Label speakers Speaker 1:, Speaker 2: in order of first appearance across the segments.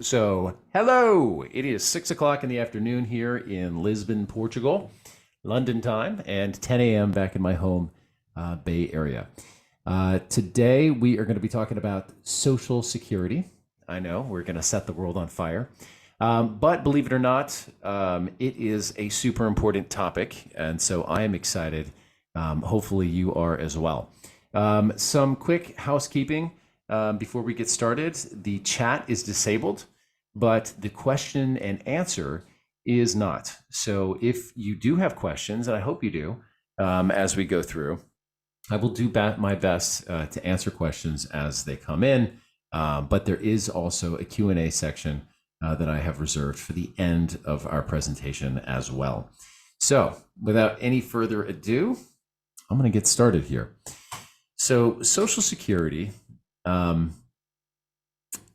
Speaker 1: So, hello. It is 6 o'clock in the afternoon here in Lisbon, Portugal, London time, and 10 a.m. back in my home Bay Area. Today, we are going to be talking about Social Security. I know we're going to set the world on fire. But believe it or not, it is a super important topic. And so I am excited. Hopefully, you are as well. Some quick housekeeping. Before we get started, the chat is disabled, but the question and answer is not. So if you do have questions, and I hope you do, as we go through, I will do my best to answer questions as they come in. But there is also a Q&A section that I have reserved for the end of our presentation as well. So without any further ado, I'm going to get started here. So Social Security. But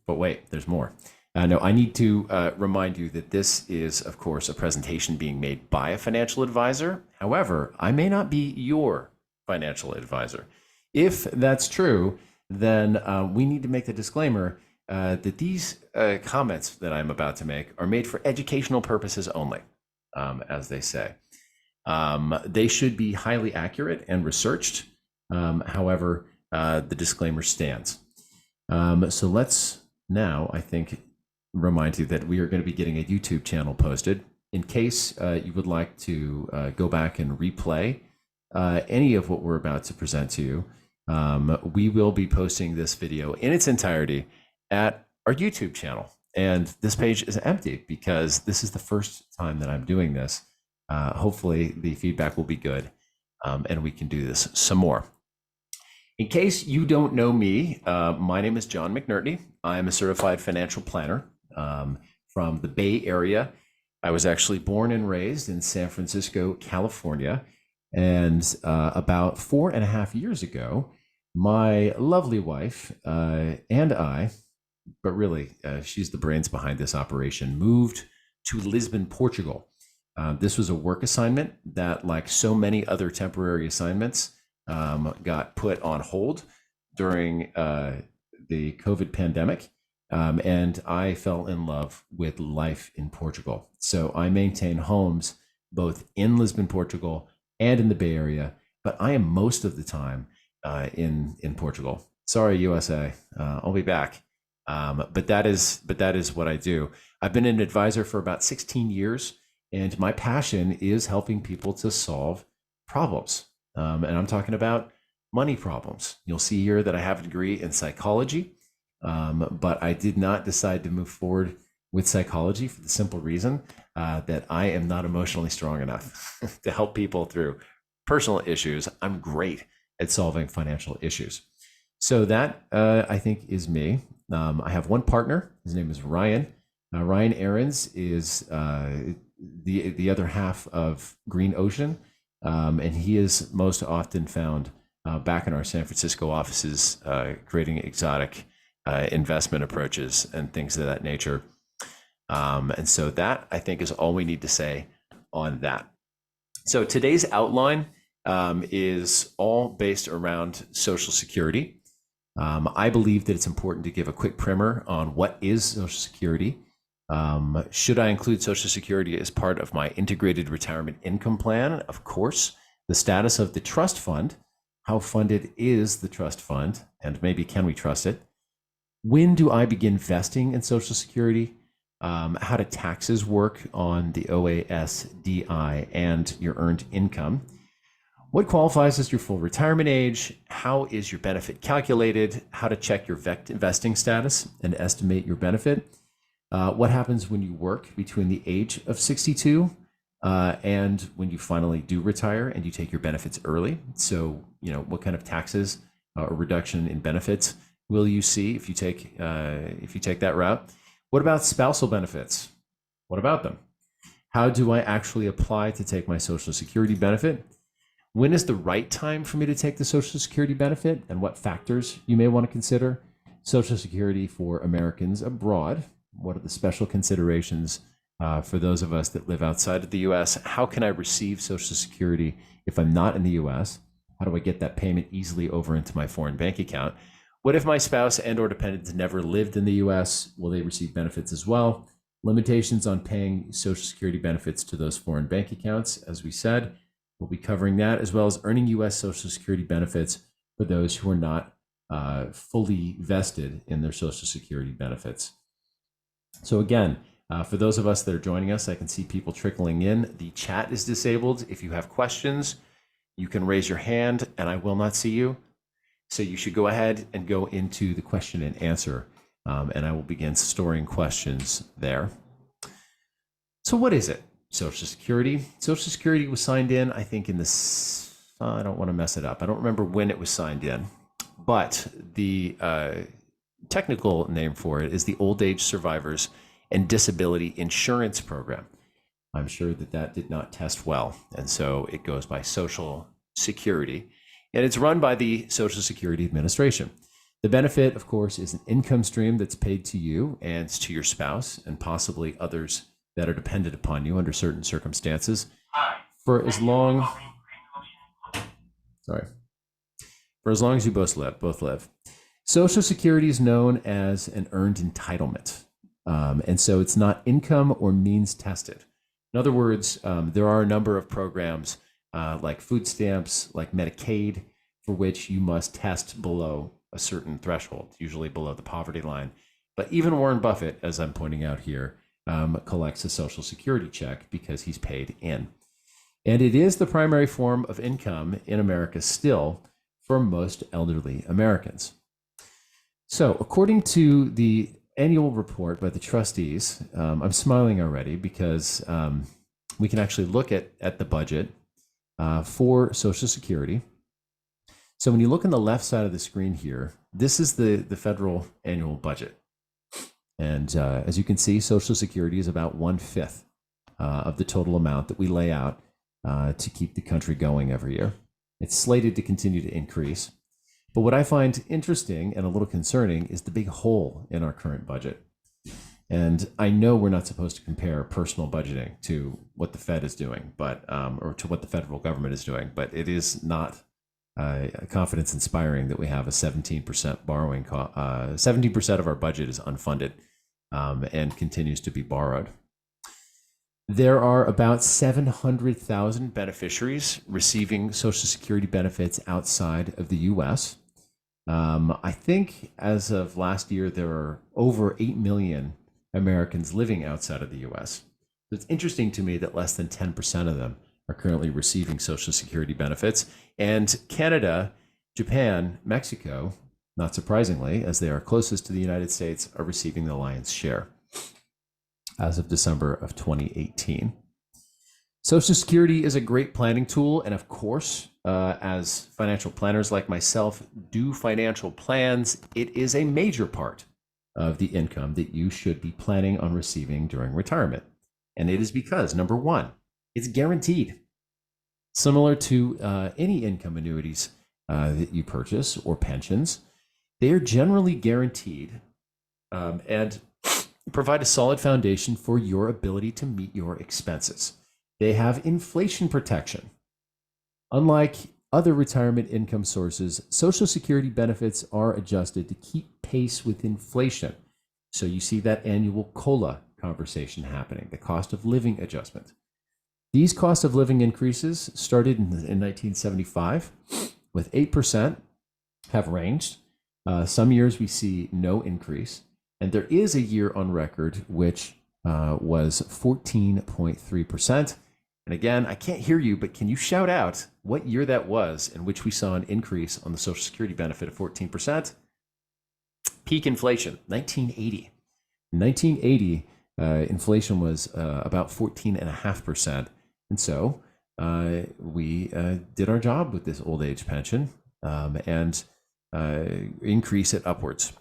Speaker 1: wait, there's more. No, I need to remind you that this is, of course, a presentation being made by a financial advisor. However, I may not be your financial advisor. If that's true, then we need to make the disclaimer that these comments that I'm about to make are made for educational purposes only, as they say. They should be highly accurate and researched. However, the disclaimer stands. So let's now, I think, remind you that we are going to be getting a YouTube channel posted. In case you would like to go back and replay any of what we're about to present to you, we will be posting this video in its entirety at our YouTube channel. And this page is empty because this is the first time that I'm doing this. Hopefully the feedback will be good and we can do this some more. In case you don't know me, my name is John McNertney. I'm a certified financial planner from the Bay Area. I was actually born and raised in San Francisco, California. And about 4.5 years ago, my lovely wife and I, but really she's the brains behind this operation, moved to Lisbon, Portugal. This was a work assignment that, like so many other temporary assignments, got put on hold during the COVID pandemic, and I fell in love with life in Portugal. So I maintain homes both in Lisbon, Portugal, and in the Bay Area, but I am most of the time in Portugal. Sorry, USA, I'll be back. But that is what I do. I've been an advisor for about 16 years, and my passion is helping people to solve problems. And I'm talking about money problems. You'll see here that I have a degree in psychology, but I did not decide to move forward with psychology for the simple reason that I am not emotionally strong enough to help people through personal issues. I'm great at solving financial issues. So that, I think, is me. I have one partner. His name is Ryan. Ryan Ahrens is the other half of Green Ocean. And he is most often found back in our San Francisco offices, creating exotic investment approaches and things of that nature. And so that, I think, is all we need to say on that. So today's outline is all based around Social Security. I believe that it's important to give a quick primer on what is Social Security. Should I include Social Security as part of my integrated retirement income plan? Of course. The status of the trust fund, how funded is the trust fund, and maybe can we trust it? When do I begin vesting in Social Security? How do taxes work on the OASDI and your earned income? What qualifies as your full retirement age? How is your benefit calculated? How to check your vesting status and estimate your benefit? What happens when you work between the age of 62 and when you finally do retire and you take your benefits early? So, what kind of taxes or reduction in benefits will you see if you take that route? What about spousal benefits? What about them? How do I actually apply to take my Social Security benefit? When is the right time for me to take the Social Security benefit, and what factors you may want to consider? Social Security for Americans abroad. What are the special considerations for those of us that live outside of the U.S.? How can I receive Social Security if I'm not in the U.S.? How do I get that payment easily over into my foreign bank account? What if my spouse and or dependents never lived in the U.S.? Will they receive benefits as well? Limitations on paying Social Security benefits to those foreign bank accounts, as we said. We'll be covering that, as well as earning U.S. Social Security benefits for those who are not fully vested in their Social Security benefits. So again, for those of us that are joining us, I can see people trickling in. The chat is disabled. If you have questions, you can raise your hand and I will not see you. So you should go ahead and go into the question and answer, and I will begin storing questions there. So what is it? Social Security. Social Security was signed in, I think, in this, I don't want to mess it up. I don't remember when it was signed in, but the technical name for it is the Old Age Survivors and Disability Insurance Program. I'm sure that that did not test well, and so it goes by Social Security, and it's run by the Social Security Administration. The benefit, of course, is an income stream that's paid to you and to your spouse and possibly others that are dependent upon you under certain circumstances for as long as you both live. Social Security is known as an earned entitlement. And so it's not income or means tested. In other words, there are a number of programs like food stamps, like Medicaid, for which you must test below a certain threshold, usually below the poverty line. But even Warren Buffett, as I'm pointing out here, collects a Social Security check because he's paid in. And it is the primary form of income in America still for most elderly Americans. So according to the annual report by the trustees, I'm smiling already because we can actually look at the budget for Social Security. So when you look on the left side of the screen here, this is the federal annual budget. And as you can see, Social Security is about 1/5 of the total amount that we lay out to keep the country going every year. It's slated to continue to increase. But what I find interesting and a little concerning is the big hole in our current budget. And I know we're not supposed to compare personal budgeting to what the Fed is doing, but or to what the federal government is doing, but it is not confidence inspiring that we have a 17% borrowing cost. 17% of our budget is unfunded and continues to be borrowed. There are about 700,000 beneficiaries receiving Social Security benefits outside of the U.S. I think as of last year, there are over 8 million Americans living outside of the U.S. It's interesting to me that less than 10% of them are currently receiving Social Security benefits. And Canada, Japan, Mexico, not surprisingly, as they are closest to the United States, are receiving the lion's share as of December of 2018. Social Security is a great planning tool. And of course, as financial planners like myself do financial plans, it is a major part of the income that you should be planning on receiving during retirement. And it is because, number one, it's guaranteed. Similar to any income annuities that you purchase or pensions, they are generally guaranteed and provide a solid foundation for your ability to meet your expenses. They have inflation protection. Unlike other retirement income sources, Social Security benefits are adjusted to keep pace with inflation. So you see that annual COLA conversation happening, the cost of living adjustment. These cost of living increases started in 1975 with 8%, have ranged. Some years we see no increase. And there is a year on record which was 14.3%. And again, I can't hear you, but can you shout out what year that was in which we saw an increase on the Social Security benefit of 14%? Peak inflation, 1980. In 1980, inflation was about 14.5%. And so we did our job with this old age pension and increase it upwards.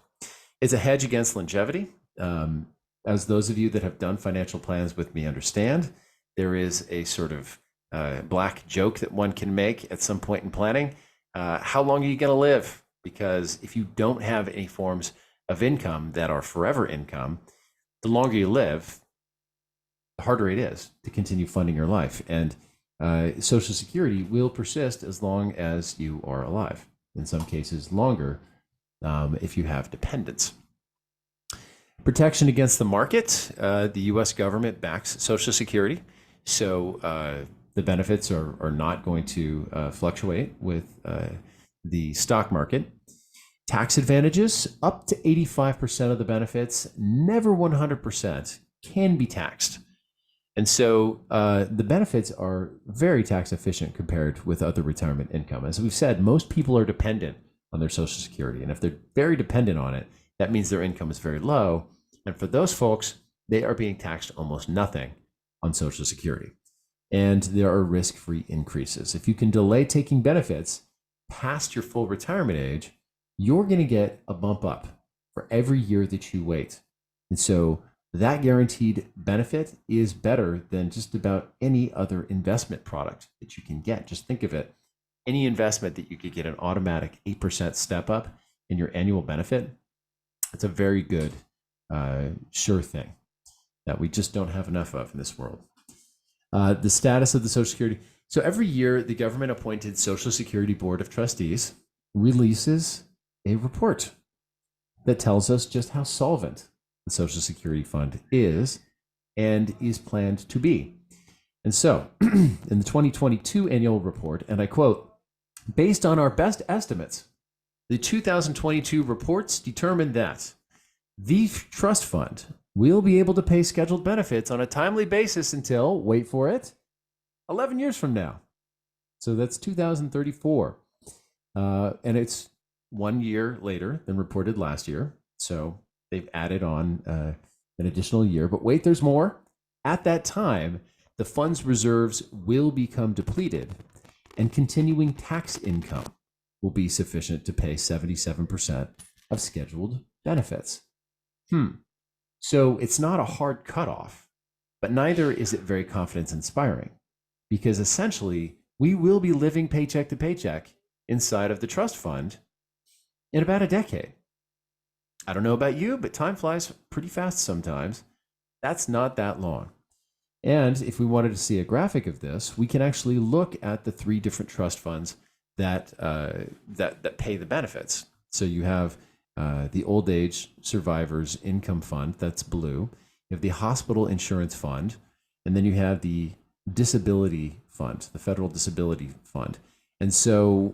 Speaker 1: It's a hedge against longevity. As those of you that have done financial plans with me understand, there is a sort of black joke that one can make at some point in planning. How long are you going to live? Because if you don't have any forms of income that are forever income, the longer you live, the harder it is to continue funding your life. And Social Security will persist as long as you are alive. In some cases, longer if you have dependents. Protection against the market. The U.S. government backs Social Security, so the benefits are not going to fluctuate with the stock market. Tax advantages, up to 85% of the benefits, never 100%, can be taxed. And so the benefits are very tax efficient compared with other retirement income. As we've said, most people are dependent on their Social Security. And if they're very dependent on it, that means their income is very low. And for those folks, they are being taxed almost nothing on Social Security. And there are risk-free increases. If you can delay taking benefits past your full retirement age, you're going to get a bump up for every year that you wait. And so that guaranteed benefit is better than just about any other investment product that you can get. Just think of it. Any investment that you could get an automatic 8% step up in your annual benefit, it's a very good, sure thing that we just don't have enough of in this world. The status of the Social Security. So every year, the government appointed Social Security Board of Trustees releases a report that tells us just how solvent the Social Security Fund is and is planned to be. And so, in the 2022 annual report, and I quote, based on our best estimates, the 2022 reports determined that the trust fund will be able to pay scheduled benefits on a timely basis until, wait for it, 11 years from now. So that's 2034. And it's 1 year later than reported last year. So they've added on an additional year. But wait, there's more. At that time, the fund's reserves will become depleted, and continuing tax income will be sufficient to pay 77% of scheduled benefits. So it's not a hard cutoff, but neither is it very confidence inspiring, because essentially we will be living paycheck to paycheck inside of the trust fund in about a decade. I don't know about you, but time flies pretty fast sometimes. That's not that long. And if we wanted to see a graphic of this, we can actually look at the 3 different trust funds that pay the benefits. So you have the Old Age Survivors Income Fund, that's blue. You have the Hospital Insurance Fund, and then you have the Disability Fund, the Federal Disability Fund. And so,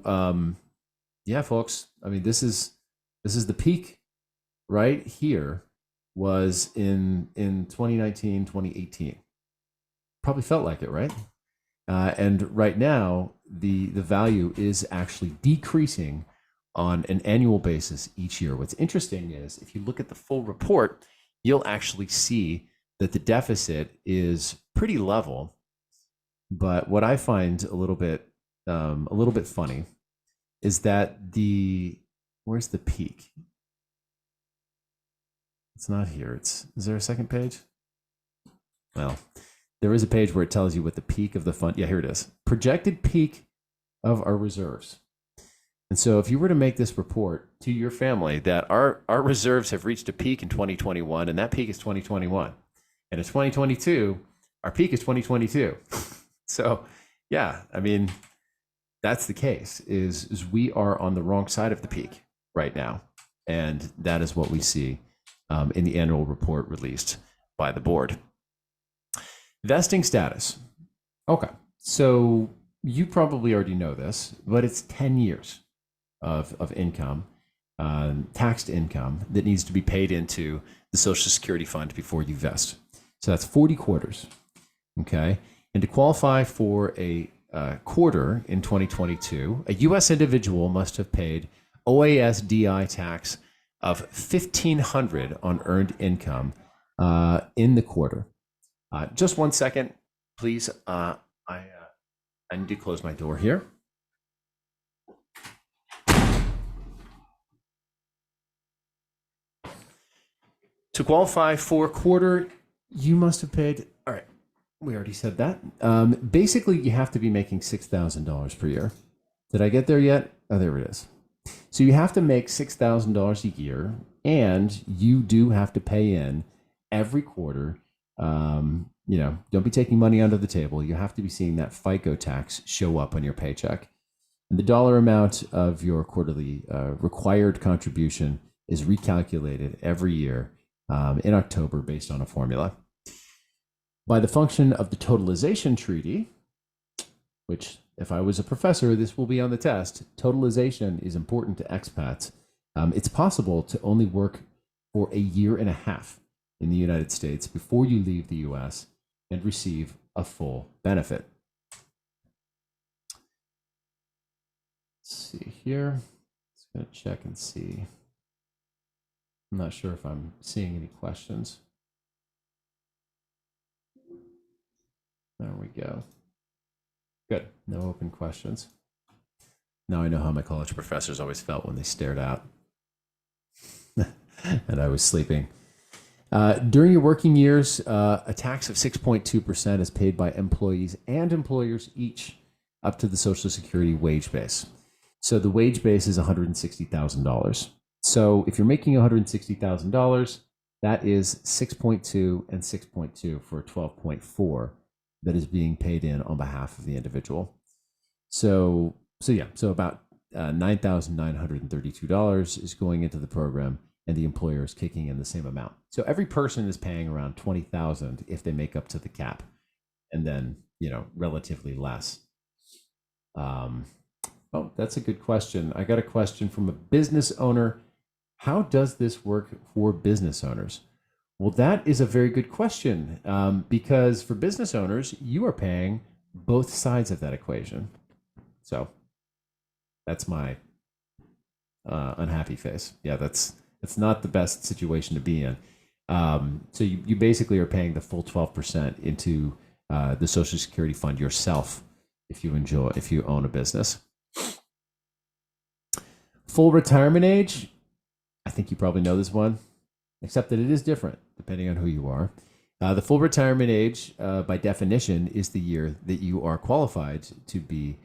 Speaker 1: yeah, folks, I mean, this is the peak right here was in 2019, 2018. Probably felt like it, right? And right now, the value is actually decreasing on an annual basis each year. What's interesting is if you look at the full report, you'll actually see that the deficit is pretty level. But what I find a little bit funny is that where's the peak? It's not here. Is there a second page? Well, there is a page where it tells you what the peak of the fund. Yeah, here it is. Projected peak of our reserves. And so if you were to make this report to your family that our reserves have reached a peak in 2021, and that peak is 2021, and in 2022, our peak is 2022. So yeah, I mean, that's the case, is we are on the wrong side of the peak right now. And that is what we see in the annual report released by the board. Vesting status. Okay, so you probably already know this, but it's 10 years of income, taxed income that needs to be paid into the Social Security Fund before you vest. So that's 40 quarters, okay? And to qualify for a quarter in 2022, a U.S. individual must have paid OASDI tax of $1,500 on earned income in the quarter. Just 1 second, please. I need to close my door here. To qualify for a quarter, you must have paid, all right, we already said that. Basically, you have to be making $6,000 per year. Did I get there yet? Oh, there it is. So you have to make $6,000 a year, and you do have to pay in every quarter. Don't be taking money under the table. You have to be seeing that FICO tax show up on your paycheck. And the dollar amount of your quarterly required contribution is recalculated every year in October based on a formula. By the function of the totalization treaty, which if I was a professor, this will be on the test, totalization is important to expats. It's possible to only work for a year and a half in the United States before you leave the US and receive a full benefit. Let's see here. Just going to check and see. I'm not sure if I'm seeing any questions. There we go. Good. No open questions. Now I know how my college professors always felt when they stared out and I was sleeping. During your working years, a tax of 6.2% is paid by employees and employers each up to the Social Security wage base. So the wage base is $160,000. So if you're making $160,000, that is 6.2 and 6.2 for 12.4 that is being paid in on behalf of the individual. So about $9,932 is going into the program, and the employer is kicking in the same amount. So every person is paying around $20,000 if they make up to the cap, and then relatively less. Oh, that's a good question. I got a question from a business owner. How does this work for business owners? Well, that is a very good question because for business owners, you are paying both sides of that equation. So that's my unhappy face. Yeah, that's not the best situation to be in. So you basically are paying the full 12% into the Social Security fund yourself if you own a business. Full retirement age, I think you probably know this one, except that it is different depending on who you are. The full retirement age, by definition, is the year that you are qualified to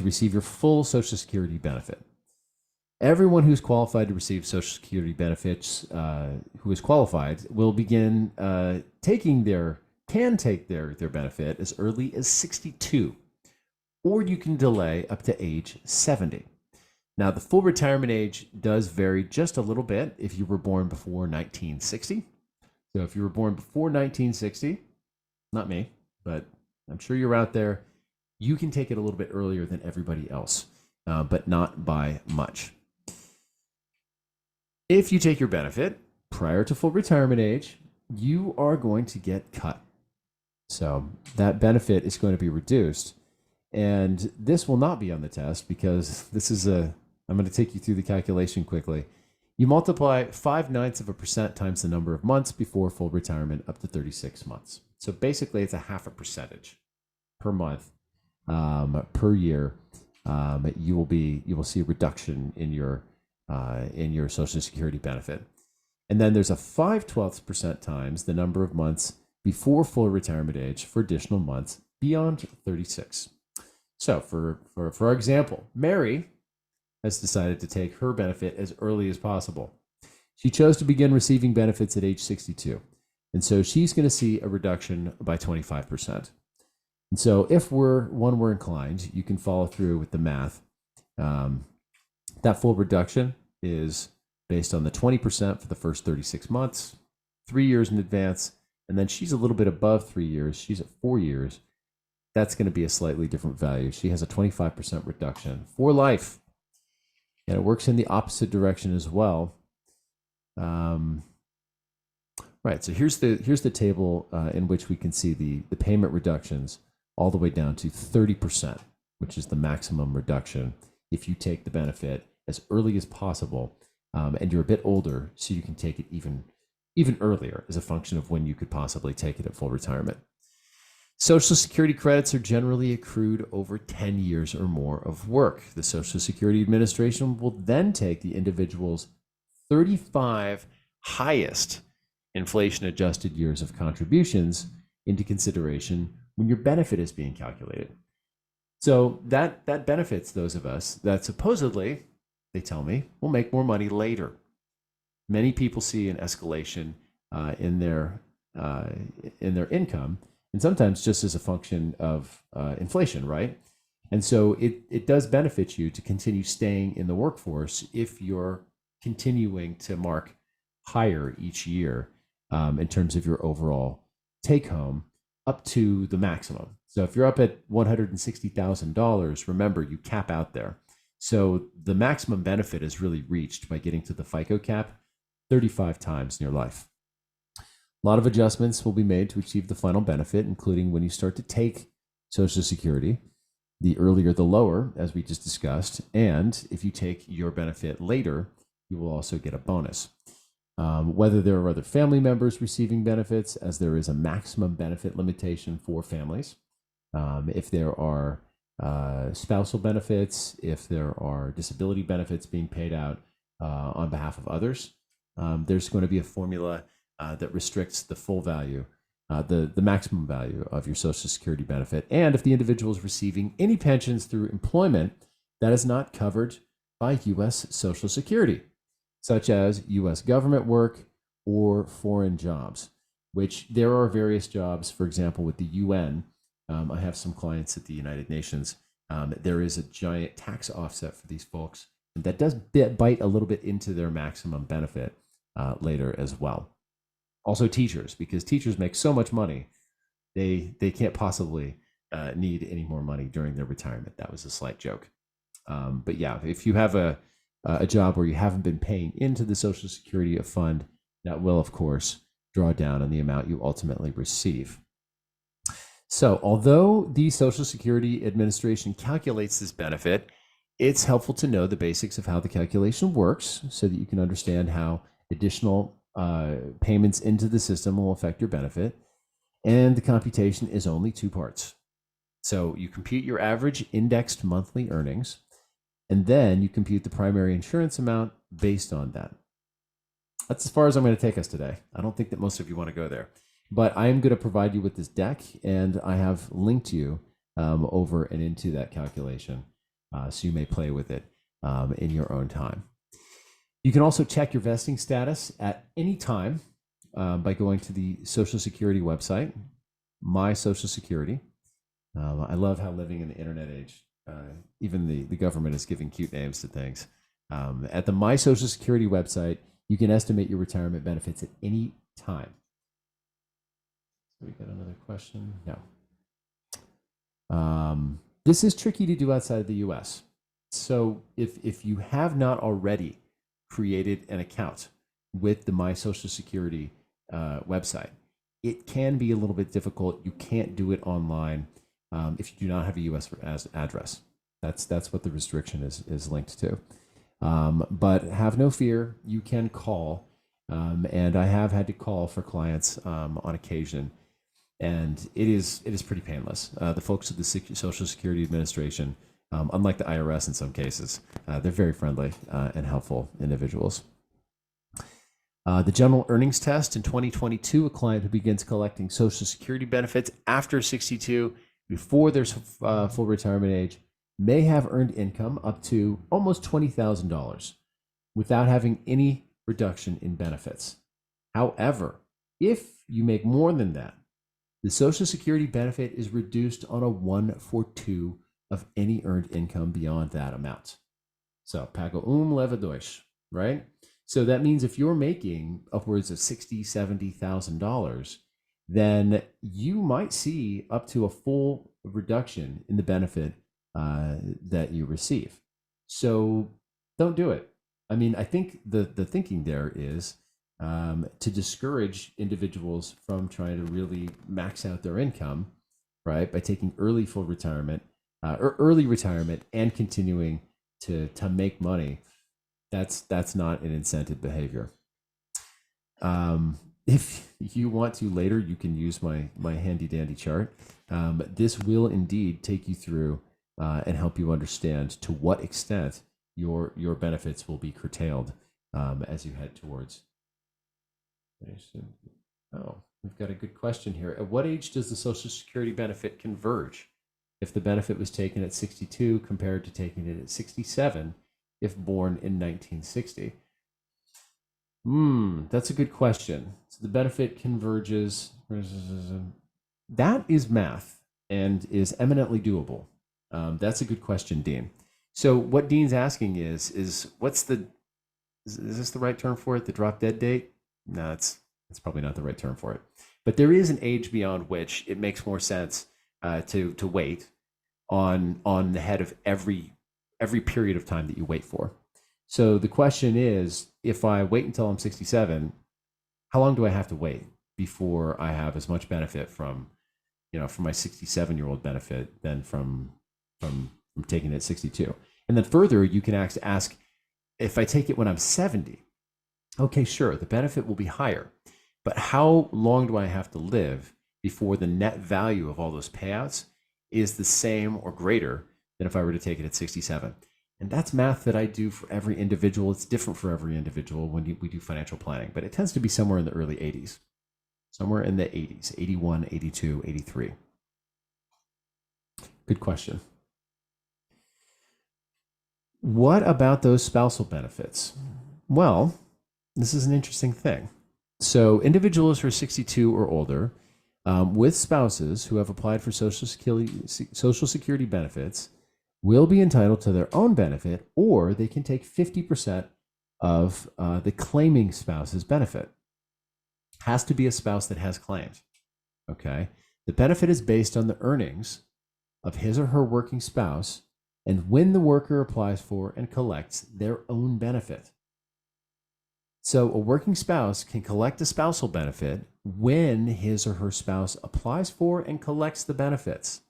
Speaker 1: receive your full Social Security benefit. Everyone who's qualified to receive Social Security benefits, who is qualified, will begin take their benefit as early as 62, or you can delay up to age 70. Now, the full retirement age does vary just a little bit if you were born before 1960. So if you were born before 1960, not me, but I'm sure you're out there, you can take it a little bit earlier than everybody else, but not by much. If you take your benefit prior to full retirement age, you are going to get cut. So that benefit is going to be reduced. And this will not be on the test because I'm going to take you through the calculation quickly. You multiply 0.5% times the number of months before full retirement up to 36 months. So basically it's a 0.5% per month, per year. You will see a reduction in your Social Security benefit. And then there's a 5/12% times the number of months before full retirement age for additional months beyond 36. So for our example, Mary has decided to take her benefit as early as possible. She chose to begin receiving benefits at age 62. And so she's going to see a reduction by 25%. And so if we're inclined, you can follow through with the math. That full reduction is based on the 20% for the first 36 months, 3 years in advance, and then she's a little bit above 3 years. She's at 4 years. That's going to be a slightly different value. She has a 25% reduction for life. And it works in the opposite direction as well. Right, so here's the table in which we can see the payment reductions all the way down to 30%, which is the maximum reduction if you take the benefit as early as possible, and you're a bit older, so you can take it even earlier as a function of when you could possibly take it at full retirement. Social Security credits are generally accrued over 10 years or more of work. The Social Security Administration will then take the individual's 35 highest inflation-adjusted years of contributions into consideration when your benefit is being calculated. So that benefits those of us that supposedly, they tell me, will make more money later. Many people see an escalation in their income, and sometimes just as a function of inflation, right? And so it does benefit you to continue staying in the workforce if you're continuing to mark higher each year in terms of your overall take home up to the maximum. So if you're up at $160,000, remember you cap out there. So the maximum benefit is really reached by getting to the FICO cap 35 times in your life. A lot of adjustments will be made to achieve the final benefit, including when you start to take Social Security. The earlier, the lower, as we just discussed. And if you take your benefit later, you will also get a bonus. Whether there are other family members receiving benefits, as there is a maximum benefit limitation for families. If there are spousal benefits, if there are disability benefits being paid out on behalf of others, there's going to be a formula that restricts the full value, the maximum value of your Social Security benefit. And if the individual is receiving any pensions through employment that is not covered by U.S. Social Security, such as U.S. government work or foreign jobs, which there are various jobs, for example, with the UN. I have some clients at the United Nations. There is a giant tax offset for these folks, and that does bite a little bit into their maximum benefit later as well. Also teachers, because teachers make so much money, they can't possibly need any more money during their retirement. That was a slight joke. But yeah, if you have a job where you haven't been paying into the Social Security fund, that will, of course, draw down on the amount you ultimately receive. So although the Social Security Administration calculates this benefit, it's helpful to know the basics of how the calculation works so that you can understand how additional payments into the system will affect your benefit. And the computation is only two parts. So you compute your average indexed monthly earnings, and then you compute the primary insurance amount based on that. That's as far as I'm going to take us today. I don't think that most of you want to go there, but I am going to provide you with this deck, and I have linked you over and into that calculation, so you may play with it in your own time. You can also check your vesting status at any time by going to the Social Security website, My Social Security. I love how living in the internet age, even the government is giving cute names to things. At the My Social Security website, you can estimate your retirement benefits at any time. We got another question? No. This is tricky to do outside of the U.S. So if you have not already created an account with the My Social Security website, it can be a little bit difficult. You can't do it online if you do not have a U.S. address. That's what the restriction is linked to. But have no fear. You can call, and I have had to call for clients on occasion, and it is pretty painless. The folks at the Social Security Administration, unlike the IRS in some cases, they're very friendly and helpful individuals. The general earnings test in 2022, a client who begins collecting Social Security benefits after 62, before their full retirement age, may have earned income up to almost $20,000 without having any reduction in benefits. However, if you make more than that, the Social Security benefit is reduced on a 1/4 of any earned income beyond that amount. So, pago leva dois, right? So that means if you're making upwards of $60,000, $70,000, then you might see up to a full reduction in the benefit that you receive. So don't do it. I mean, I think the thinking there is to discourage individuals from trying to really max out their income, right? By taking early full retirement or early retirement and continuing to make money. That's not an incentive behavior. If you want to later, you can use my handy dandy chart. This will indeed take you through and help you understand to what extent your benefits will be curtailed as you head towards. Oh, we've got a good question here. At what age does the Social Security benefit converge? If the benefit was taken at 62 compared to taking it at 67 if born in 1960? That's a good question. So the benefit converges. That is math and is eminently doable. That's a good question, Dean. So what Dean's asking is what's the is this the right term for it? The drop dead date? No, it's probably not the right term for it. But there is an age beyond which it makes more sense to wait on the head of every period of time that you wait for. So the question is, if I wait until I'm 67, how long do I have to wait before I have as much benefit from my 67-year-old benefit than from taking it at 62? And then further, you can ask, if I take it when I'm 70, okay, sure, the benefit will be higher, but how long do I have to live before the net value of all those payouts is the same or greater than if I were to take it at 67? And that's math that I do for every individual. It's different for every individual when we do financial planning, but it tends to be somewhere in the early 80s, somewhere in the 80s, 81, 82, 83. Good question. What about those spousal benefits? Well, this is an interesting thing. So individuals who are 62 or older with spouses who have applied for Social Security benefits will be entitled to their own benefit, or they can take 50% of the claiming spouse's benefit. Has to be a spouse that has claims. Okay. The benefit is based on the earnings of his or her working spouse and when the worker applies for and collects their own benefit. So a working spouse can collect a spousal benefit when his or her spouse applies for and collects the benefits,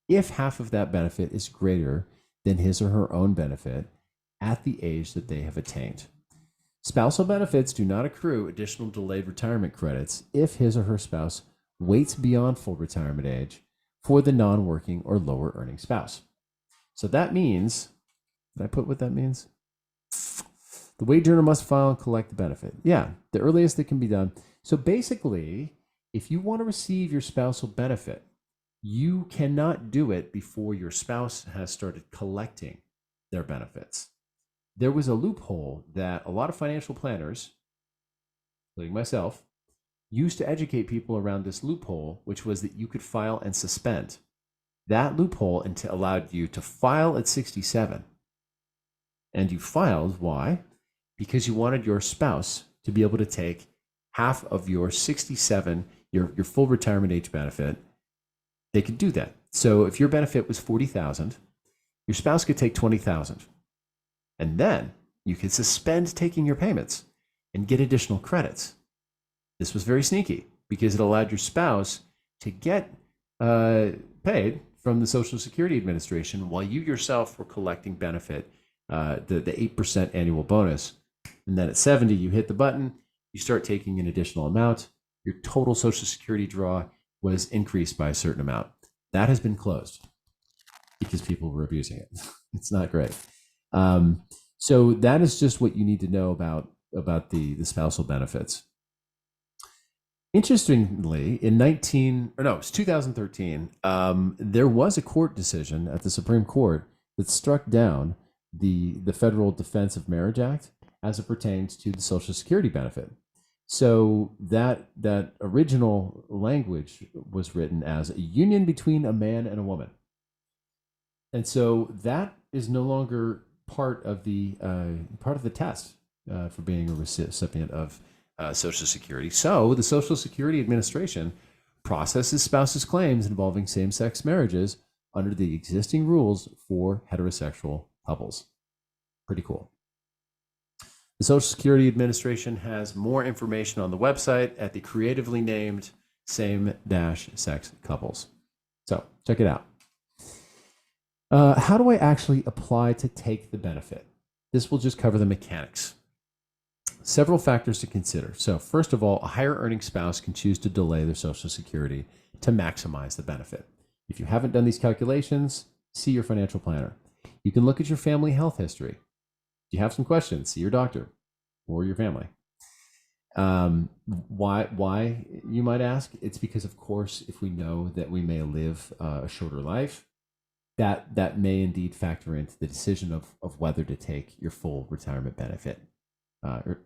Speaker 1: if half of that benefit is greater than his or her own benefit at the age that they have attained. Spousal benefits do not accrue additional delayed retirement credits if his or her spouse waits beyond full retirement age for the non-working or lower earning spouse. So that means, did I put what that means? The wage earner must file and collect the benefit. Yeah, the earliest it can be done. So basically, if you want to receive your spousal benefit, you cannot do it before your spouse has started collecting their benefits. There was a loophole that a lot of financial planners, including myself, used to educate people around this loophole, which was that you could file and suspend. That loophole allowed you to file at 67. And you filed, why? Because you wanted your spouse to be able to take half of your 67, your full retirement age benefit. They could do that. So if your benefit was 40,000, your spouse could take 20,000. And then you could suspend taking your payments and get additional credits. This was very sneaky because it allowed your spouse to get paid from the Social Security Administration while you yourself were collecting benefit, the 8% annual bonus. And then at 70, you hit the button, you start taking an additional amount. Your total Social Security draw was increased by a certain amount. That has been closed because people were abusing it. It's not great. So that is just what you need to know about the spousal benefits. Interestingly, in 2013, there was a court decision at the Supreme Court that struck down the Federal Defense of Marriage Act as it pertains to the Social Security benefit. So that original language was written as a union between a man and a woman. And so that is no longer part of the test for being a recipient of Social Security. So the Social Security Administration processes spouses' claims involving same-sex marriages under the existing rules for heterosexual couples. Pretty cool. The Social Security Administration has more information on the website at the creatively named same-sex couples. So check it out. How do I actually apply to take the benefit? This will just cover the mechanics. Several factors to consider. So first of all, a higher earning spouse can choose to delay their Social Security to maximize the benefit. If you haven't done these calculations, see your financial planner. You can look at your family health history. If you have some questions, see your doctor or your family. Why, you might ask? It's because, of course, if we know that we may live a shorter life, that may indeed factor into the decision of whether to take your full retirement benefit. Or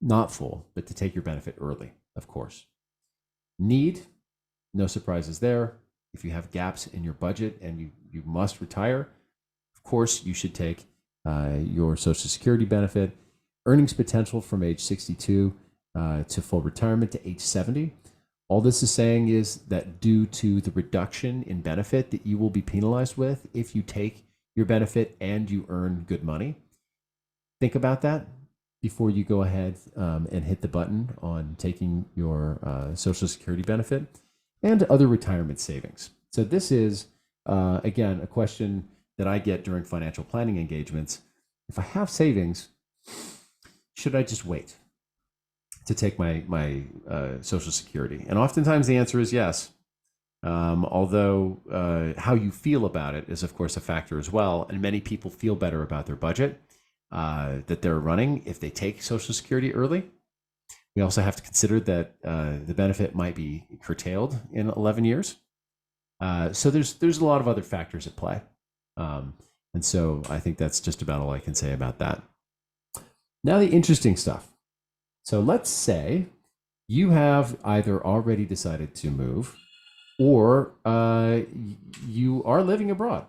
Speaker 1: not full, but to take your benefit early, of course. Need, no surprises there. if you have gaps in your budget and you must retire, of course, you should take your Social Security benefit. Earnings potential from age 62 to full retirement to age 70. All this is saying is that due to the reduction in benefit that you will be penalized with if you take your benefit and you earn good money. Think about that before you go ahead and hit the button on taking your Social Security benefit and other retirement savings. So this is, again, a question that I get during financial planning engagements. If I have savings, should I just wait to take my Social Security? And oftentimes the answer is yes. Although how you feel about it is, of course, a factor as well. And many people feel better about their budget that they're running if they take Social Security early. We also have to consider that the benefit might be curtailed in 11 years. So there's a lot of other factors at play. And so I think that's just about all I can say about that. Now the interesting stuff. So let's say you have either already decided to move or you are living abroad.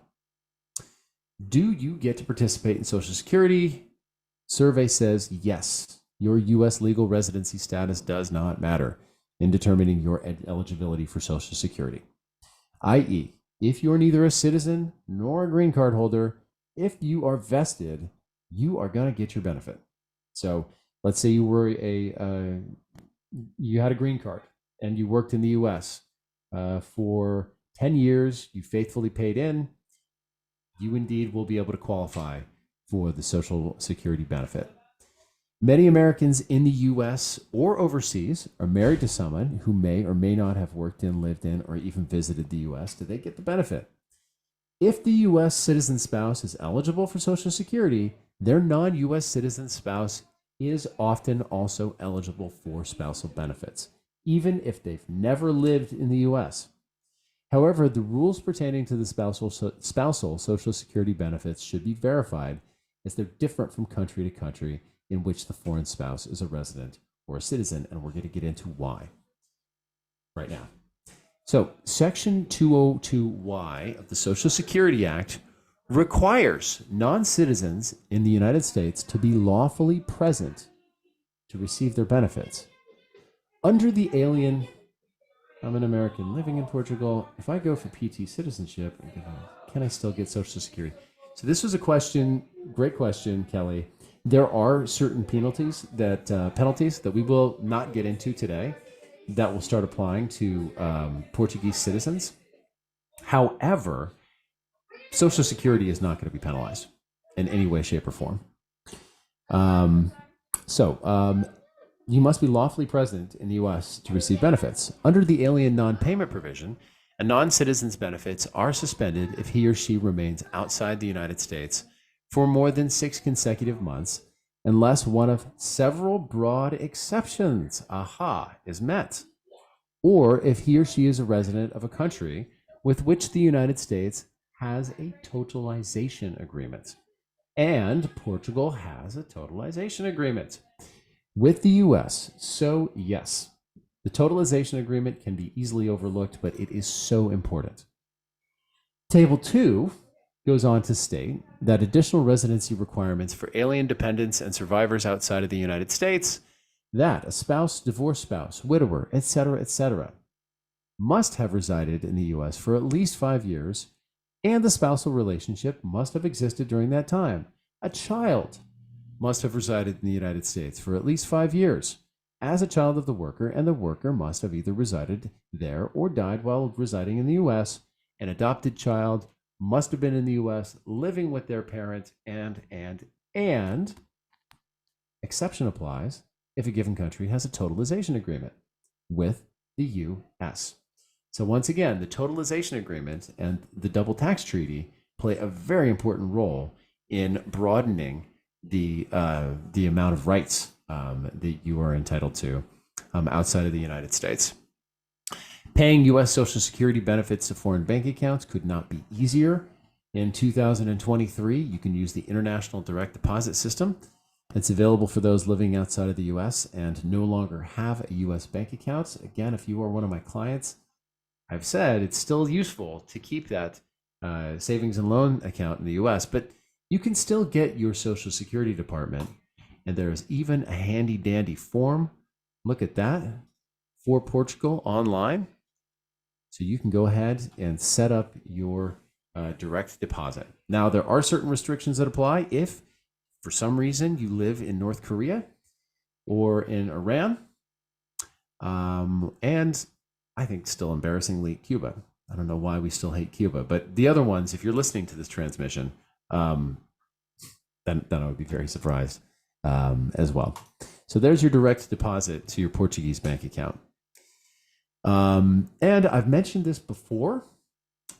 Speaker 1: Do you get to participate in Social Security? Survey says yes. Your U.S. legal residency status does not matter in determining your eligibility for Social Security. I.e., if you're neither a citizen nor a green card holder, if you are vested, you are going to get your benefit. So let's say you were you had a green card and you worked in the U.S. For 10 years, you faithfully paid in, you indeed will be able to qualify for the Social Security benefit. Many Americans in the U.S. or overseas are married to someone who may or may not have worked in, lived in, or even visited the U.S. Do they get the benefit? If the U.S. citizen spouse is eligible for Social Security, their non-U.S. citizen spouse is often also eligible for spousal benefits, even if they've never lived in the U.S. However, the rules pertaining to the spousal Social Security benefits should be verified, as they're different from country to country in which the foreign spouse is a resident or a citizen, and we're going to get into why right now. So, Section 202Y of the Social Security Act requires non-citizens in the United States to be lawfully present to receive their benefits. Under the alien, I'm an American living in Portugal. If I go for PT citizenship, can I still get Social Security? So this was a question, great question, Kelly. There are certain penalties that we will not get into today that will start applying to Portuguese citizens. However, Social Security is not going to be penalized in any way, shape, or form. You must be lawfully present in the U.S. to receive benefits. Under the alien non-payment provision, a non-citizen's benefits are suspended if he or she remains outside the United States for more than 6 consecutive months, unless one of several broad exceptions, is met, or if he or she is a resident of a country with which the United States has a totalization agreement. And Portugal has a totalization agreement with the U.S. So yes, the totalization agreement can be easily overlooked, but it is so important. Table 2 goes on to state that additional residency requirements for alien dependents and survivors outside of the United States, that a spouse, divorced spouse, widower, etc., must have resided in the U.S. for at least 5 years, and the spousal relationship must have existed during that time. A child must have resided in the United States for at least 5 years as a child of the worker, and the worker must have either resided there or died while residing in the U.S. An adopted child must have been in the U.S. living with their parent, and exception applies if a given country has a totalization agreement with the U.S. So once again, the totalization agreement and the double tax treaty play a very important role in broadening the amount of rights that you are entitled to outside of the United States. Paying U.S. Social Security benefits to foreign bank accounts could not be easier. In 2023, you can use the International Direct Deposit System. It's available for those living outside of the U.S. and no longer have a U.S. bank account. Again, if you are one of my clients, I've said it's still useful to keep that savings and loan account in the US, but you can still get your Social Security department. And there's even a handy dandy form. Look at that, for Portugal online. So you can go ahead and set up your direct deposit. Now, there are certain restrictions that apply. If for some reason you live in North Korea or in Iran, and I think still embarrassingly Cuba. I don't know why we still hate Cuba, but the other ones, if you're listening to this transmission, then I would be very surprised as well. So there's your direct deposit to your Portuguese bank account. And I've mentioned this before,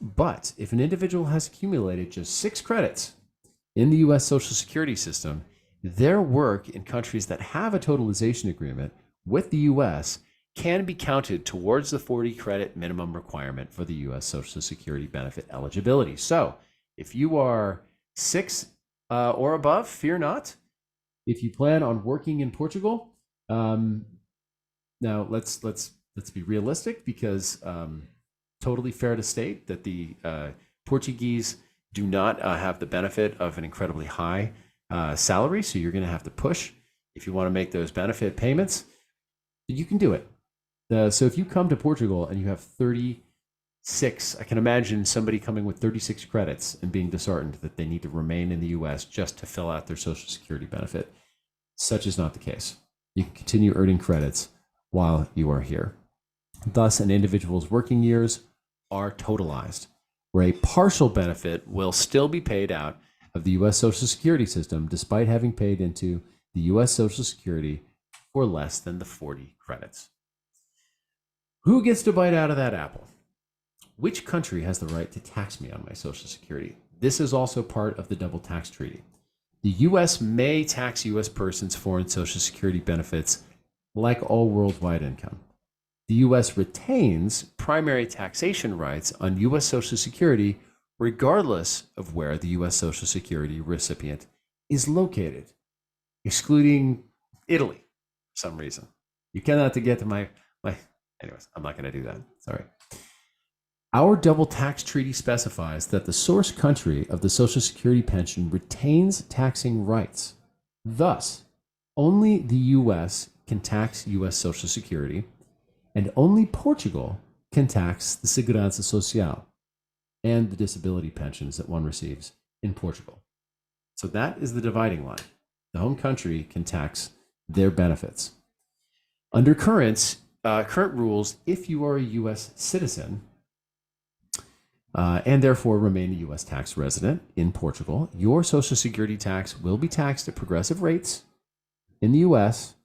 Speaker 1: but if an individual has accumulated just 6 credits in the U.S. Social Security system, their work in countries that have a totalization agreement with the U.S. can be counted towards the 40 credit minimum requirement for the U.S. Social Security benefit eligibility. So if you are 6 or above, fear not. If you plan on working in Portugal, now let's be realistic, because totally fair to state that the Portuguese do not have the benefit of an incredibly high salary. So you're going to have to push if you want to make those benefit payments. You can do it. So if you come to Portugal and you have 36, I can imagine somebody coming with 36 credits and being disheartened that they need to remain in the US just to fill out their Social Security benefit. Such is not the case. You can continue earning credits while you are here. Thus, an individual's working years are totalized, where a partial benefit will still be paid out of the U.S. Social Security system despite having paid into the U.S. Social Security for less than the 40 credits. Who gets to bite out of that apple? Which country has the right to tax me on my Social Security? This is also part of the double tax treaty. The U.S. may tax U.S. persons' foreign Social Security benefits like all worldwide income. The U.S. retains primary taxation rights on U.S. Social Security regardless of where the U.S. Social Security recipient is located, excluding Italy for some reason. You cannot get to my anyways, I'm not going to do that. Sorry. Our double tax treaty specifies that the source country of the Social Security pension retains taxing rights. Thus, only the U.S. can tax U.S. Social Security, and only Portugal can tax the Segurança Social and the disability pensions that one receives in Portugal. So that is the dividing line. The home country can tax their benefits. Under current rules, if you are a U.S. citizen and therefore remain a U.S. tax resident in Portugal, your Social Security tax will be taxed at progressive rates in the U.S.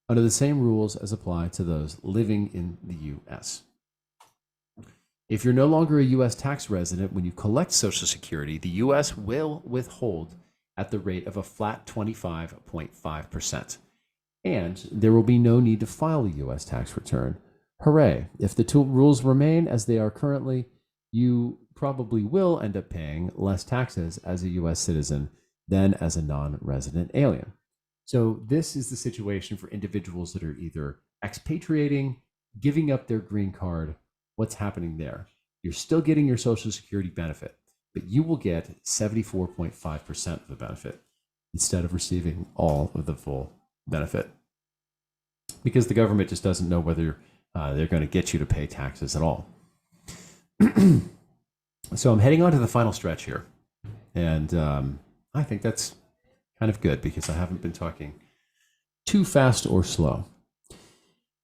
Speaker 1: under the same rules as apply to those living in the U.S. If you're no longer a U.S. tax resident when you collect Social Security, the U.S. will withhold at the rate of a flat 25.5%. And there will be no need to file a U.S. tax return. Hooray. If the two rules remain as they are currently, you probably will end up paying less taxes as a U.S. citizen than as a non-resident alien. So this is the situation for individuals that are either expatriating, giving up their green card. What's happening there? You're still getting your Social Security benefit, but you will get 74.5% of the benefit instead of receiving all of the full benefit, because the government just doesn't know whether they're going to get you to pay taxes at all. So I'm heading on to the final stretch here, and I think that's kind of good because I haven't been talking too fast or slow.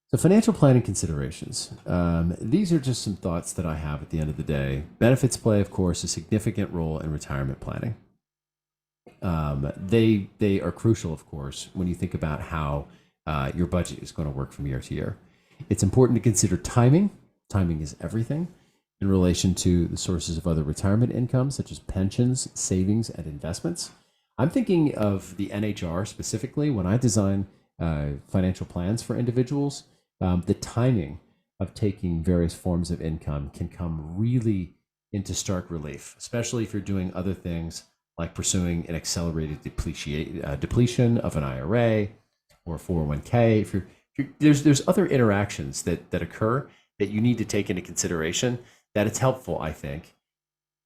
Speaker 1: So financial planning considerations. These are just some thoughts that I have at the end of the day. Benefits play, of course, a significant role in retirement planning. They are crucial, of course, when you think about how your budget is going to work from year to year. It's important to consider timing. Timing is everything in relation to the sources of other retirement income, such as pensions, savings, and investments. I'm thinking of the NHR specifically when I design financial plans for individuals. The timing of taking various forms of income can come really into stark relief, especially if you're doing other things like pursuing an accelerated depletion of an IRA or 401k. There's other interactions that occur that you need to take into consideration, that it's helpful, I think.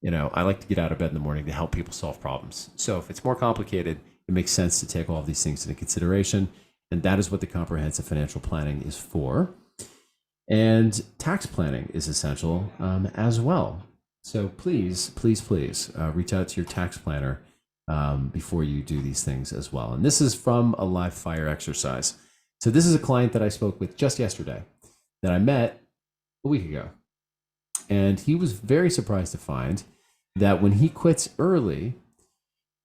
Speaker 1: I like to get out of bed in the morning to help people solve problems. So if it's more complicated, it makes sense to take all of these things into consideration. And that is what the comprehensive financial planning is for. And tax planning is essential as well. So please, please, please reach out to your tax planner before you do these things as well. And this is from a live fire exercise. So this is a client that I spoke with just yesterday that I met a week ago. And he was very surprised to find that when he quits early,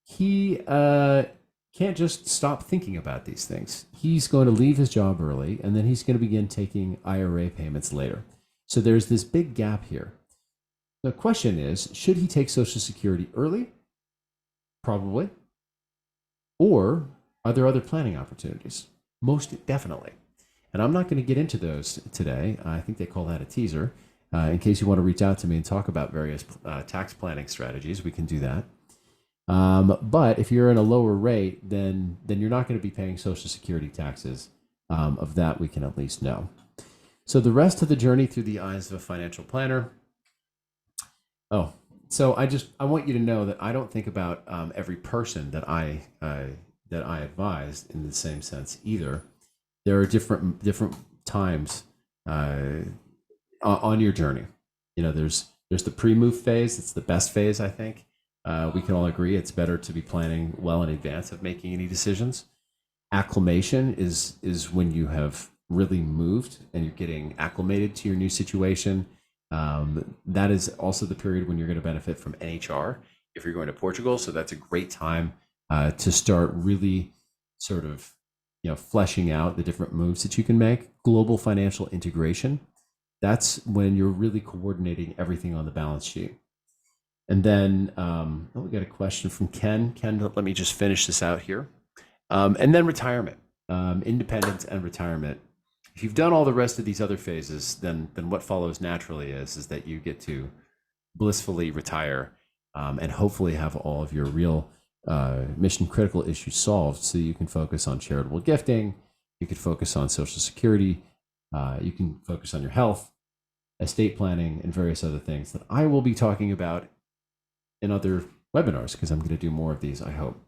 Speaker 1: he can't just stop thinking about these things. He's going to leave his job early, and then he's going to begin taking IRA payments later. So there's this big gap here. The question is, should he take Social Security early? Probably. Or are there other planning opportunities? Most definitely. And I'm not going to get into those today. I think they call that a teaser. In case you want to reach out to me and talk about various tax planning strategies, we can do that. But if you're in a lower rate, then you're not going to be paying Social Security taxes. Of that, we can at least know. So the rest of the journey through the eyes of a financial planner. Oh, so I want you to know that I don't think about every person that I advised in the same sense either. There are different times on your journey. There's the pre-move phase. It's the best phase, I think. We can all agree it's better to be planning well in advance of making any decisions. Acclimation is when you have really moved and you're getting acclimated to your new situation. That is also the period when you're going to benefit from NHR if you're going to Portugal. So that's a great time to start really sort of fleshing out the different moves that you can make. Global financial integration. That's when you're really coordinating everything on the balance sheet. And then we got a question from Ken. Ken, let me just finish this out here. And then retirement, independence and retirement. If you've done all the rest of these other phases, then what follows naturally is that you get to blissfully retire and hopefully have all of your real mission critical issues solved, so you can focus on charitable gifting, you can focus on Social Security, you can focus on your health, estate planning, and various other things that I will be talking about in other webinars, because I'm going to do more of these, I hope.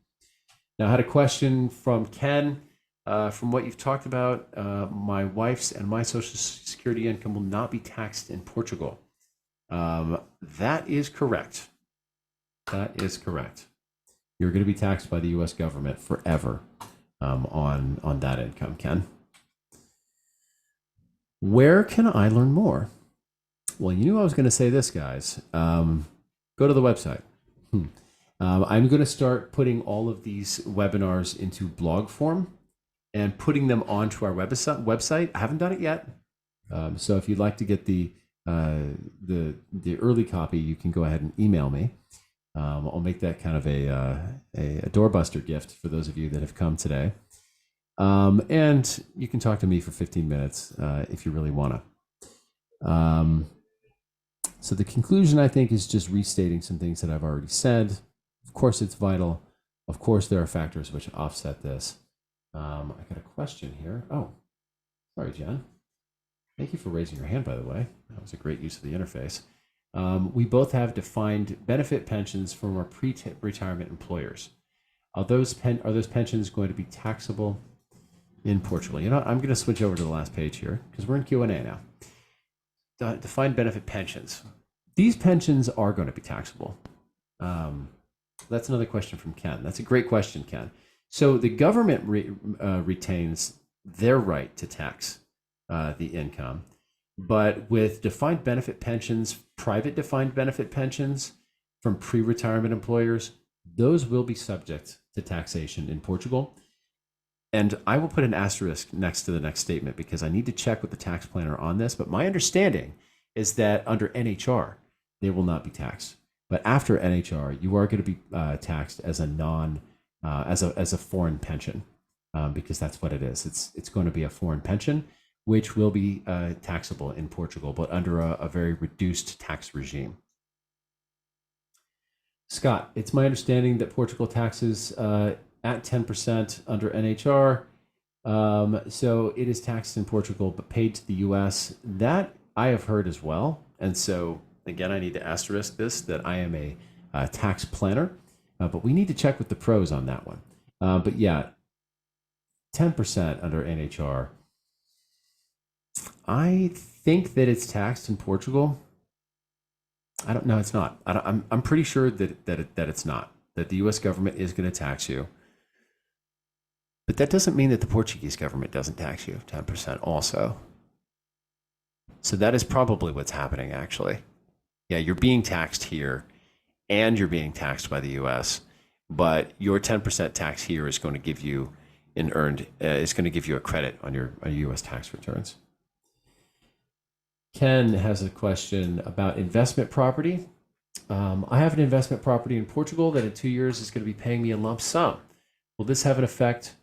Speaker 1: Now, I had a question from Ken. From what you've talked about, my wife's and my Social Security income will not be taxed in Portugal. That is correct. That is correct. You're going to be taxed by the U.S. government forever on that income, Ken. Where can I learn more? Well, you knew I was going to say this, guys. Go to the website. I'm going to start putting all of these webinars into blog form and putting them onto our website. I haven't done it yet. So if you'd like to get the early copy, you can go ahead and email me. I'll make that kind of a doorbuster gift for those of you that have come today. And you can talk to me for 15 minutes if you really want to. So the conclusion, I think, is just restating some things that I've already said. Of course, it's vital. Of course, there are factors which offset this. I got a question here. Oh, sorry, Jen. Thank you for raising your hand, by the way. That was a great use of the interface. We both have defined benefit pensions from our pre-retirement employers. Are those pensions going to be taxable in Portugal? I'm going to switch over to the last page here because we're in Q&A now. Defined benefit pensions. These pensions are going to be taxable. That's another question from Ken. That's a great question, Ken. So the government retains their right to tax the income, but with defined benefit pensions, private defined benefit pensions from pre-retirement employers, those will be subject to taxation in Portugal. And I will put an asterisk next to the next statement because I need to check with the tax planner on this. But my understanding is that under NHR, they will not be taxed. But after NHR, you are going to be taxed as a foreign pension because that's what it is. It's going to be a foreign pension, which will be taxable in Portugal, but under a very reduced tax regime. Scott, it's my understanding that Portugal taxes at 10% under NHR. So it is taxed in Portugal, but paid to the US. That I have heard as well. And so, again, I need to asterisk this that I am a tax planner, but we need to check with the pros on that one. But yeah, 10% under NHR. I think that it's taxed in Portugal. I don't know. It's not. I'm pretty sure that it's not. That the U.S. government is going to tax you. But that doesn't mean that the Portuguese government doesn't tax you 10% also. So that is probably what's happening, actually. Yeah, you're being taxed here and you're being taxed by the US, but your 10% tax here is going to give you is going to give you a credit on your US tax returns. Ken has a question about investment property. I have an investment property in Portugal that in 2 years is going to be paying me a lump sum. Will this have an effect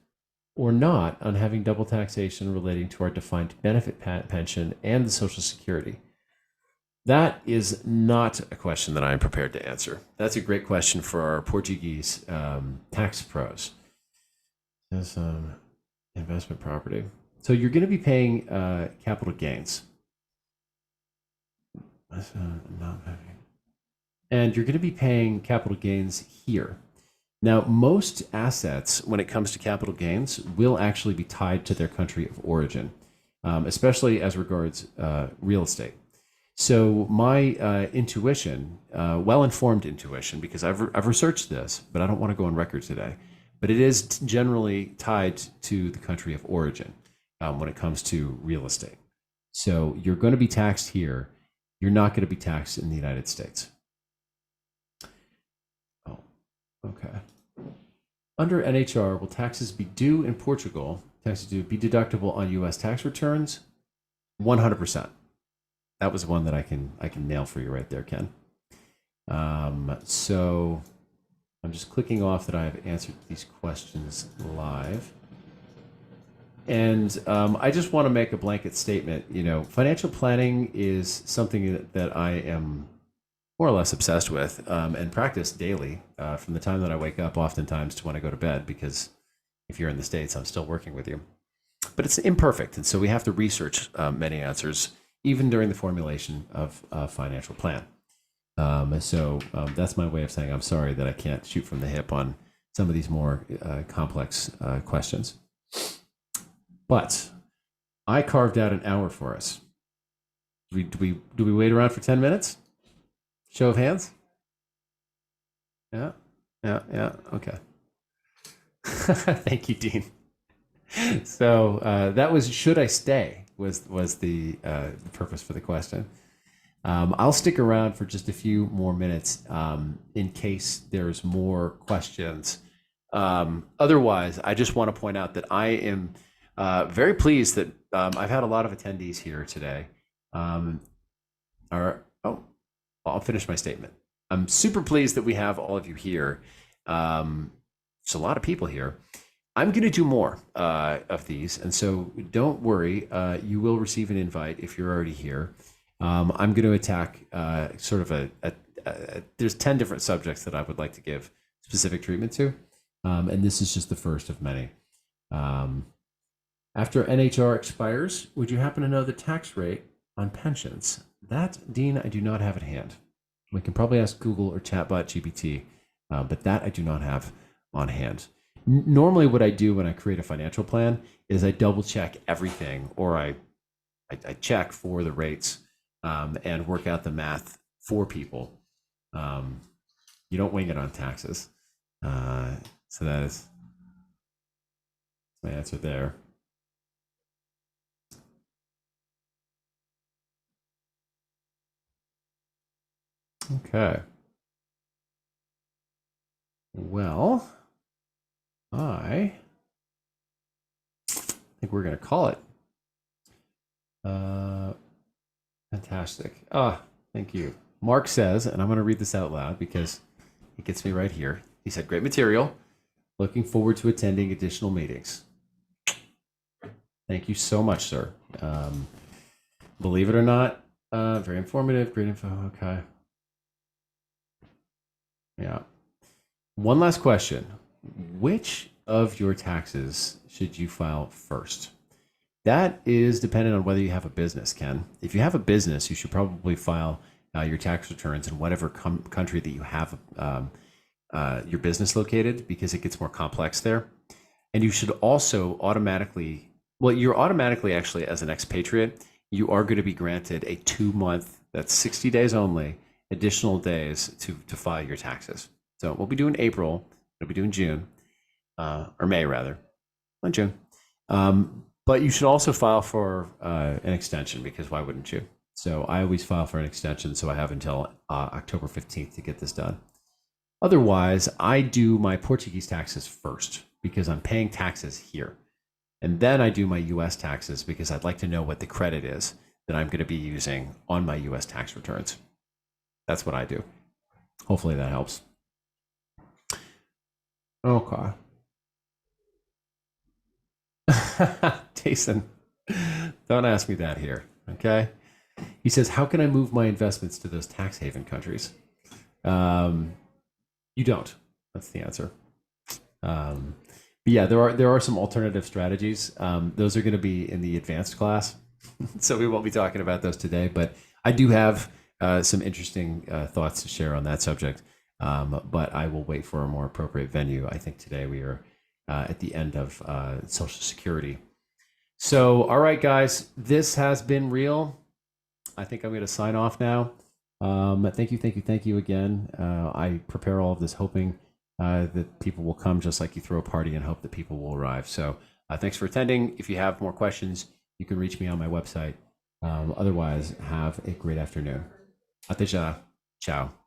Speaker 1: or not on having double taxation relating to our defined benefit pension and the Social Security? That is not a question that I'm prepared to answer. That's a great question for our Portuguese tax pros. As investment property. So you're going to be paying capital gains. And you're going to be paying capital gains here. Now, most assets, when it comes to capital gains, will actually be tied to their country of origin, especially as regards real estate. So my intuition, well-informed intuition, because I've researched this, but I don't want to go on record today, but it is generally tied to the country of origin when it comes to real estate. So you're going to be taxed here. You're not going to be taxed in the United States. Oh, okay. Under NHR, will taxes be due in Portugal? Taxes due be deductible on U.S. tax returns? 100%. That was one that I can nail for you right there, Ken. So I'm just clicking off that I have answered these questions live. And I just want to make a blanket statement. You know, financial planning is something that I am more or less obsessed with and practice daily from the time that I wake up oftentimes to when I go to bed, because if you're in the States, I'm still working with you. But it's imperfect, and so we have to research many answers, even during the formulation of a financial plan. So that's my way of saying I'm sorry that I can't shoot from the hip on some of these more complex questions. But I carved out an hour for us. Do we wait around for 10 minutes? Show of hands? Yeah. Okay. Thank you, Dean. So that was should I stay was the purpose for the question. I'll stick around for just a few more minutes in case there's more questions. Otherwise, I just want to point out that I am very pleased that I've had a lot of attendees here today. I'll finish my statement. I'm super pleased that we have all of you here. There's a lot of people here. I'm going to do more of these, and so don't worry. You will receive an invite if you're already here. I'm going to attack sort of there's 10 different subjects that I would like to give specific treatment to, and this is just the first of many. After NHR expires, would you happen to know the tax rate on pensions? That, Dean, I do not have at hand. We can probably ask Google or Chatbot GPT, but that I do not have on hand. Normally what I do when I create a financial plan is I double check everything, or I check for the rates and work out the math for people. You don't wing it on taxes. So that is my answer there. Okay. Well, I think we're going to call it. Fantastic. Thank you. Mark says, and I'm going to read this out loud because it gets me right here. He said, great material. Looking forward to attending additional meetings. Thank you so much, sir. Believe it or not, very informative, great info. Okay. Yeah. One last question. Which of your taxes should you file first? That is dependent on whether you have a business, Ken. If you have a business, you should probably file your tax returns in whatever country that you have your business located, because it gets more complex there. And you should also automatically, well, you're automatically actually, as an expatriate, you are going to be granted a 2 month, that's 60 days only, additional days to file your taxes. So we'll be doing April, we'll be doing June, or May rather, not June. But you should also file for an extension, because why wouldn't you? So I always file for an extension, so I have until October 15th to get this done. Otherwise, I do my Portuguese taxes first because I'm paying taxes here. And then I do my US taxes because I'd like to know what the credit is that I'm going to be using on my US tax returns. That's what I do. Hopefully that helps. Okay. Jason, don't ask me that here, okay? He says, how can I move my investments to those tax haven countries? You don't. That's the answer. But yeah, there are some alternative strategies. Those are going to be in the advanced class, so we won't be talking about those today. But I do have some interesting thoughts to share on that subject. But I will wait for a more appropriate venue. I think today we are at the end of Social Security. So, all right, guys, this has been real. I think I'm going to sign off now. Thank you again. I prepare all of this hoping that people will come, just like you throw a party and hope that people will arrive. So thanks for attending. If you have more questions, you can reach me on my website. Otherwise, have a great afternoon. Até já. Ciao.